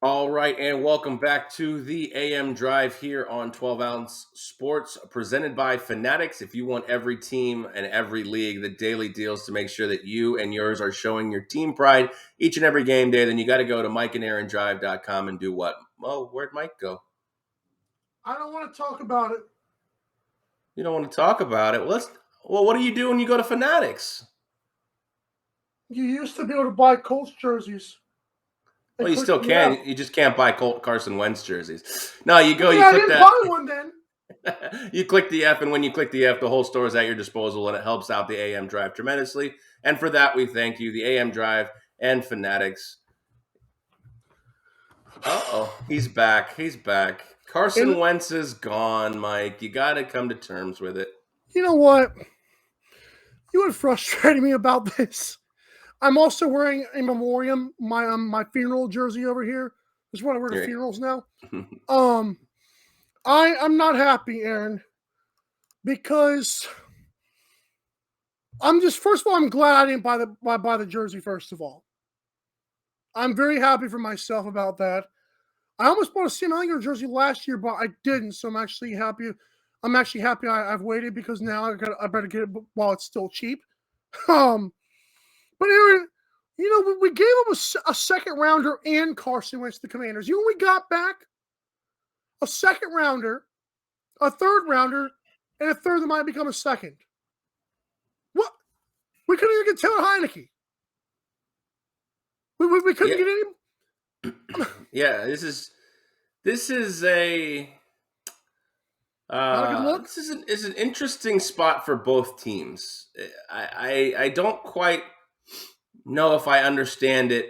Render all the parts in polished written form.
All right, and welcome back to the AM Drive here on 12 Ounce Sports, presented by Fanatics. If you want every team and every league, the daily deals to make sure that you and yours are showing your team pride each and every game day, then you got to go to mikeandaarondrive.com and do what? Oh, where'd Mike go? I don't want to talk about it. You don't want to talk about it? Well, what do you do when you go to Fanatics? You used to be able to buy Colts jerseys. Well, you still can. You just can't buy Carson Wentz jerseys. No, you go. I You click didn't that. buy one then. You click the F, and when you click the F, the whole store is at your disposal, and it helps out the AM Drive tremendously. And for that, we thank you, the AM Drive and Fanatics. He's back. He's back. Carson Wentz is gone, Mike. You got to come to terms with it. You know what? You would frustrate me about this. I'm also wearing a memoriam, my funeral jersey over here. That's what I wear to funerals now. I'm not happy, Aaron, because first of all, I'm glad I didn't buy the jersey. First of all, I'm very happy for myself about that. I almost bought a Sam Ellinger jersey last year, but I didn't. So I'm actually happy. I've waited because now I better get it while it's still cheap. But Aaron, we gave up a second rounder and Carson Wentz to the Commanders. You know what we got back? A second rounder, a third rounder, and a third that might become a second. What? We couldn't even get Taylor Heineke. We couldn't get him. Yeah, this is a not a good look. This is an interesting spot for both teams. I don't quite know if I understand it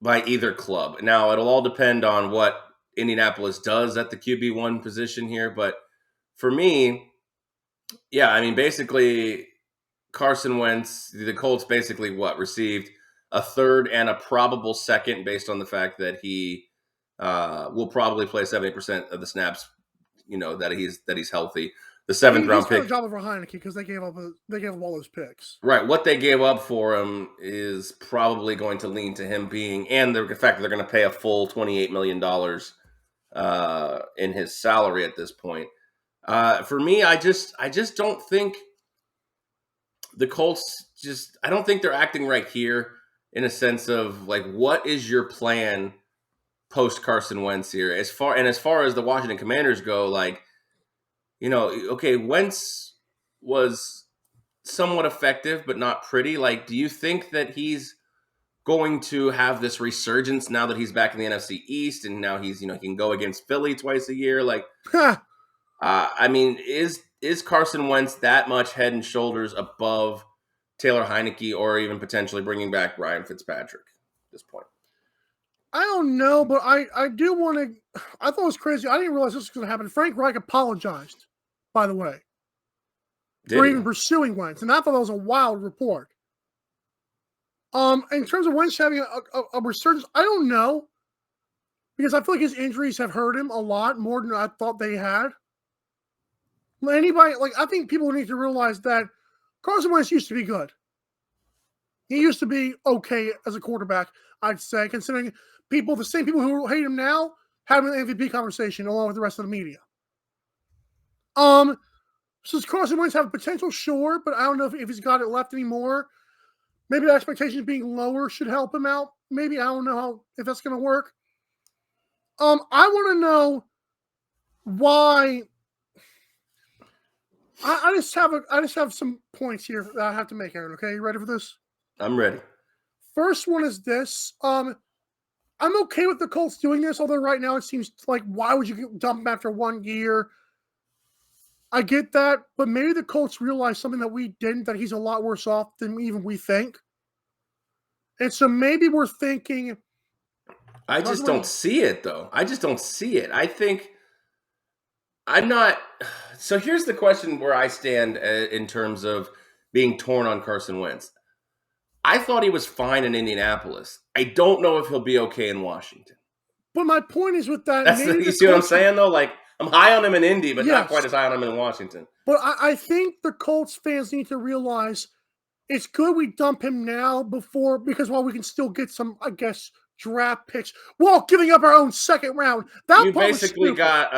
by either club. Now, it'll all depend on what Indianapolis does at the QB1 position here, but for me, yeah, I mean, basically, Carson Wentz, the Colts basically received a third and a probable second based on the fact that he will probably play 70% of the snaps, that he's healthy. The seventh round pick. He's got a job over Heineke because they gave up all those picks. Right. What they gave up for him is probably going to lean to him being, and the fact that they're going to pay a full $28 million in his salary at this point. For me, I just don't think the Colts I don't think they're acting right here in a sense of like, what is your plan post Carson Wentz here? As far as the Washington Commanders go, like, okay, Wentz was somewhat effective, but not pretty. Like, do you think that he's going to have this resurgence now that he's back in the NFC East and now he's, he can go against Philly twice a year? Like, I mean, is Carson Wentz that much head and shoulders above Taylor Heineke or even potentially bringing back Ryan Fitzpatrick at this point? I don't know, but I do want to. I thought it was crazy. I didn't realize this was going to happen. Frank Reich apologized, by the way, for even pursuing Wentz, and I thought that was a wild report. In terms of Wentz having a resurgence, I don't know, because I feel like his injuries have hurt him a lot more than I thought they had. I think people need to realize that Carson Wentz used to be good. He used to be okay as a quarterback, I'd say, considering the same people who hate him now, have an MVP conversation along with the rest of the media. Does Carson Wentz have potential? Sure, but I don't know if he's got it left anymore. Maybe the expectations being lower should help him out. Maybe, I don't know if that's going to work. I want to know why. I just have some points here that I have to make, Aaron. Okay, you ready for this? I'm ready. First one is this. I'm okay with the Colts doing this, although right now it seems like, why would you dump him after 1 year? I get that, but maybe the Colts realize something that we didn't, that he's a lot worse off than even we think. And so maybe we're thinking. I just don't see it, though. I just don't see it. I think I'm not. So here's the question where I stand in terms of being torn on Carson Wentz. I thought he was fine in Indianapolis. I don't know if he'll be okay in Washington. But my point is with that. You see what I'm saying, though? Like, I'm high on him in Indy, but not quite as high on him in Washington. But I think the Colts fans need to realize it's good we dump him now because while we can still get some, I guess, draft picks while giving up our own second round. That You part was basically stupid. got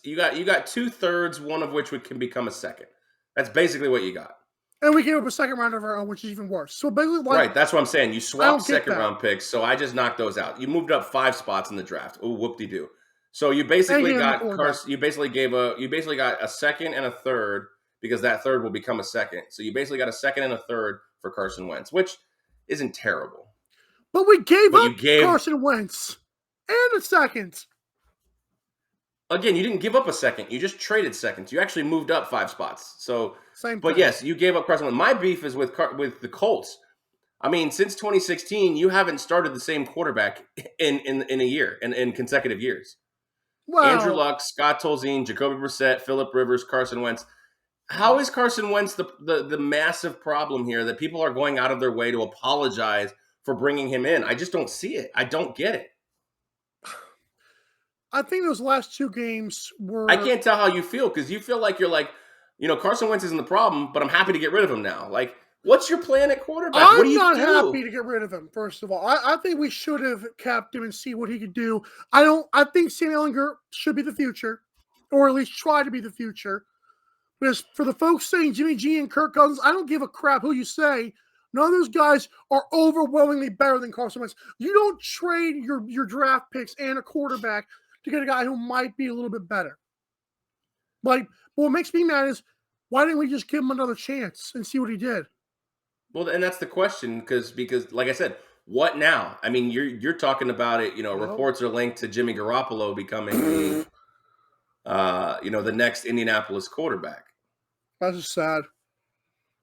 you got 2/3, one of which can become a second. That's basically what you got. And we gave up a second round of our own, which is even worse. So basically, like, Right, that's what I'm saying. You I swapped don't get second that. round picks, so I just knocked those out. You moved up 5 spots in the draft. Oh, whoop-de-doo. So you And basically gave him a got quarterback. Carson. You basically got a second and a third because that third will become a second. So you basically got a second and a third for Carson Wentz, which isn't terrible. But we gave But up you gave Carson Wentz and a second. Again, you didn't give up a second. You just traded seconds. You actually moved up 5 spots. So, Same but thing. yes, you gave up Carson Wentz. My beef is with the Colts. I mean, since 2016, you haven't started the same quarterback in a year, in consecutive years. Andrew Well, Luck, Scott Tolzien, Jacoby Brissett, Phillip Rivers, Carson Wentz. How is Carson Wentz the massive problem here that people are going out of their way to apologize for bringing him in? I just don't see it. I don't get it. I think those last 2 games I were. can't tell how you feel because you feel like you're like, Carson Wentz isn't the problem, but I'm happy to get rid of him now. Like, what's your plan at quarterback? What do I'm you not do? happy to get rid of him. First of all, I think we should have kept him and see what he could do. I think Sam Ellinger should be the future, or at least try to be the future. Because for the folks saying Jimmy G and Kirk Cousins, I don't give a crap who you say. None of those guys are overwhelmingly better than Carson Wentz. You don't trade your draft picks and a quarterback to get a guy who might be a little bit better. Like, what makes me mad is why didn't we just give him another chance and see what he did? Well, and that's the question because like I said, what now? I mean, you're talking about it. Well, Reports are linked to Jimmy Garoppolo becoming the next Indianapolis quarterback. that's just sad.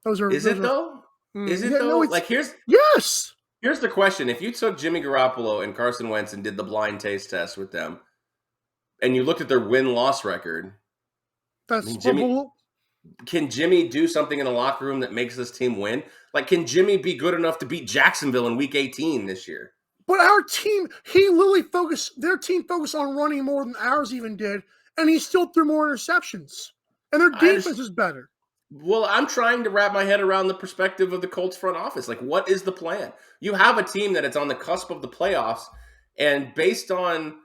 Is Those it are. though? Is it Yeah, no, though? it's Like yes. here's the question: if you took Jimmy Garoppolo and Carson Wentz and did the blind taste test with them, and you looked at their win-loss record, I That's mean, can Jimmy do something in the locker room that makes this team win? Like, can Jimmy be good enough to beat Jacksonville in Week 18 this year? but our team, he literally their team focused on running more than ours even did, and he still threw more interceptions. And their I defense just, is better. well, I'm trying to wrap my head around the perspective of the Colts front office. Like, what is the plan? You have a team that it's on the cusp of the playoffs, and based on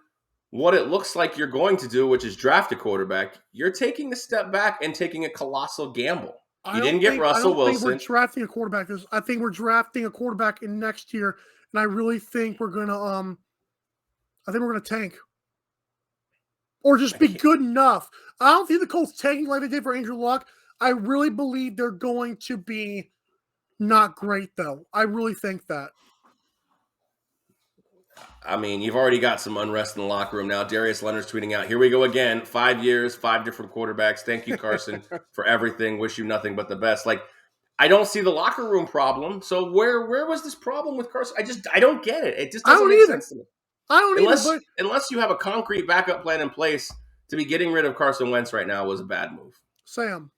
what it looks like you're going to do, which is draft a quarterback, you're taking a step back and taking a colossal gamble. You didn't get I Russell don't think we're Wilson. drafting a quarterback. I think we're drafting a quarterback in next year, and I really think we're gonna tank. Or just be good enough. I don't think the Colts tanking like they did for Andrew Luck. I really believe they're going to be not great, though. I really think that. I mean, you've already got some unrest in the locker room now. Darius Leonard's tweeting out, "Here we go again. 5 years, 5 different quarterbacks. Thank you, Carson, for everything. Wish you nothing but the best." Like, I don't see the locker room problem. So where was this problem with Carson? I don't get it. It just I doesn't don't make either. sense to me. I don't either, but Unless you have a concrete backup plan in place, to be getting rid of Carson Wentz right now was a bad move. Sam.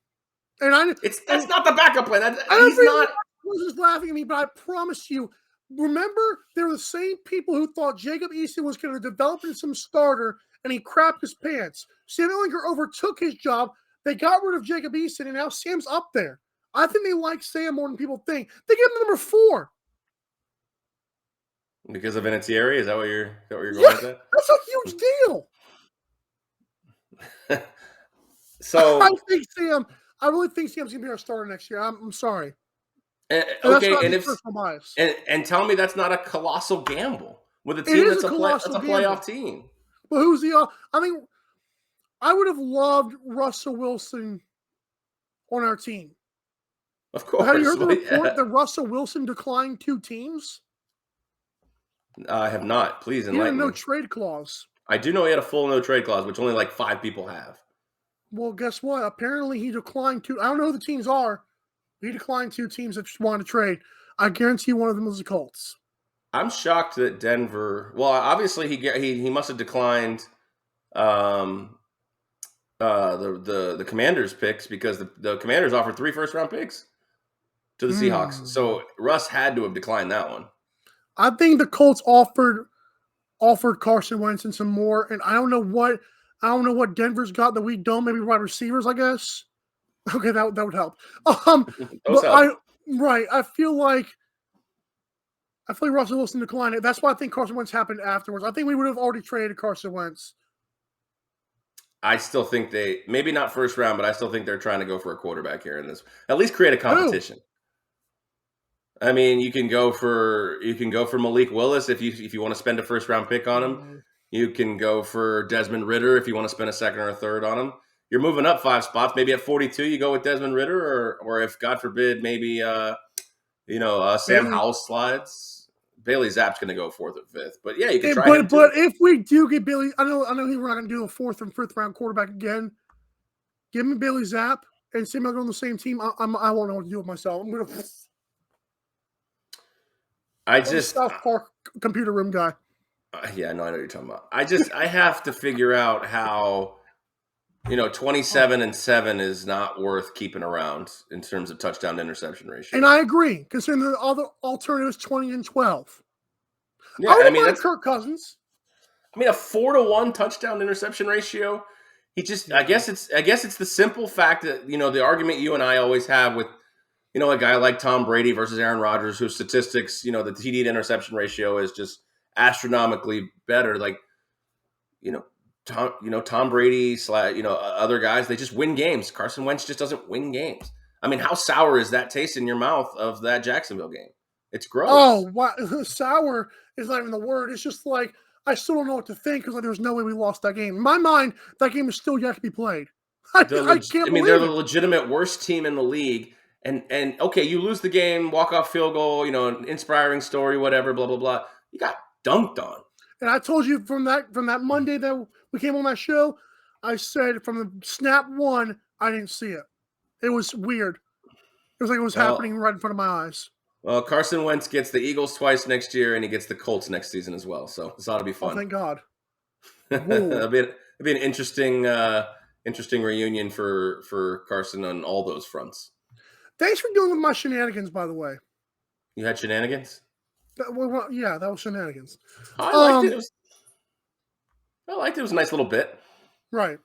And That's not the backup plan. He's everyone not. was just laughing at me, but I promise you, remember, they were the same people who thought Jacob Eason was going to develop into some starter, and he crapped his pants. Sam Ellinger overtook his job. They got rid of Jacob Eason, and now Sam's up there. I think they like Sam more than people think. They give him number 4. Because of Vinatieri? Is that what you're going with that? That's a huge deal. So I really think Sam's going to be our starter next year. I'm sorry. okay, and personal bias. And tell me that's not a colossal gamble with a It team is that's a playoff team. But who's the? I mean, I would have loved Russell Wilson on our team. Of course. Have you heard the report that Russell Wilson declined 2 teams? I have not. Please He had a enlighten me. no trade clause. I do know he had a full no trade clause, which only like 5 people have. Well, guess what? Apparently, he declined 2. I don't know who the teams are. He declined 2 teams that just wanted to trade. I guarantee one of them was the Colts. I'm shocked that Denver. Well, obviously he must have declined the Commanders picks because the Commanders offered 3 first-round picks to the Seahawks. So Russ had to have declined that one. I think the Colts offered Carson Wentz and some more, and I don't know what Denver's got that we don't. Maybe wide receivers, I guess. Okay, that would help. Those help. I feel like I feel like Russell Wilson declined it. That's why I think Carson Wentz happened afterwards. I think we would have already traded Carson Wentz. I still think they maybe not first round, but I still think they're trying to go for a quarterback here in this. At least create a Who? competition. I mean, you can go for Malik Willis if you want to spend a first round pick on him. Mm, You can go for Desmond Ritter if you want to spend a second or a third on him. You're moving up 5 spots. Maybe at 42, you go with Desmond Ritter, or if God forbid, maybe Sam Bailey. Howell slides. Bailey Zapp's going to go fourth or fifth, but yeah, you could Eh, try him but too. if we do get Bailey, I know we're not going to do a fourth and fifth round quarterback again. Give me Bailey Zapp and see him on the same team. I won't know what to do with myself. I'm going to. I I'm a just, South Park computer room guy. yeah, no, I know what you're talking about. I have to figure out how 27-7 is not worth keeping around in terms of touchdown to interception And ratio. I agree, considering the other alternative is 20-12. I Yeah, and I wouldn't mean mind that's Kirk Cousins. a 4-1 touchdown interception ratio. He just Yeah. I guess it's the simple fact that the argument you and I always have with a guy like Tom Brady versus Aaron Rodgers, whose statistics, the TD to interception ratio is just astronomically better. Like, you know, Tom Brady, other guys, they just win games. Carson Wentz just doesn't win games. I mean, how sour is that taste in your mouth of that Jacksonville game? It's Oh, gross. what sour is not even the word. It's just like I still don't know what to think because there's no way we lost that game. In my mind, that game is still yet to be played. I can't They're believe the it. legitimate worst team in the league. And okay, you lose the game, walk off field goal, an inspiring story, whatever, blah blah blah. You got dunked on. And I told you from that Monday that we came on that show, I said from the snap one, I didn't see it. It was weird. It was like it was happening Well, right in front of my eyes. Carson Wentz gets the Eagles twice next year, and he gets the Colts next season as well. So this ought to be Oh, fun. thank God. Whoa. It'll be an interesting reunion for Carson on all those fronts. Thanks for dealing with my shenanigans, by the way. You had shenanigans. Yeah, that was shenanigans. Oh, I liked it. Um, I liked it. It was a nice little bit. right.